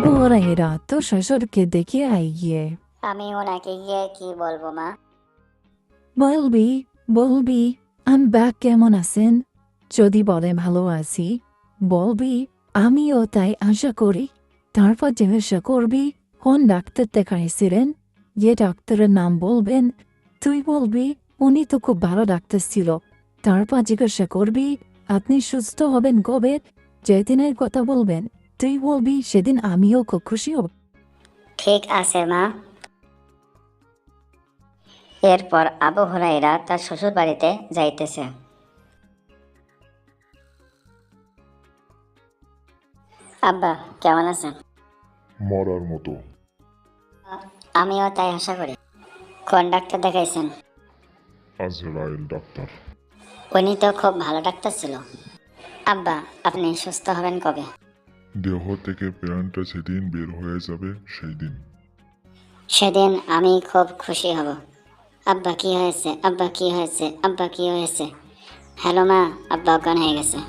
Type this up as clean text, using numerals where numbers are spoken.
अब ওরা এরা তো শ্বশুরকে দেখে আইয়ে আমি ওনাকে গিয়ে কি বলবো মা? বলবি বলবি আমি ব্যাগ কেমন আছেন যদি বলে ভালো আছি বলবি আমিও তাই আশা করি তারপর জিজ্ঞাসা করবি কোন ডাক্তার দেখাইছিলেন যে ডাক্তারের নাম বলবেন তুই বলবি উনি তো খুব ভালো ডাক্তার ছিল তারপর জিজ্ঞাসা করবি আপনি সুস্থ হবেন কবে যেদিনের কথা বলবেন তুই বলবি সেদিন আমিও খুব খুশি হব ঠিক আছে মা। এরপর আবু হুরায়রা তার শ্বশুর বাড়িতে যাইতেছে। আব্বা কেমন আছেন? মরার মতো। আমিও তাই আশা করি। কোন ডাক্তার দেখাইছেন? আজরাইল ডাক্তার। উনি তো খুব ভালো ডাক্তার ছিল। আব্বা আপনি সুস্থ হবেন কবে? দেহ থেকে প্রাণটা যেদিন বের হয়ে যাবে সেই দিন। সেদিন আমি খুব খুশি হব। আব্বা কি হয়েছে? আব্বা কি হয়েছে? আব্বা কি হয়েছে? হ্যালো মা, আব্বা অজ্ঞান হয়ে গেছে।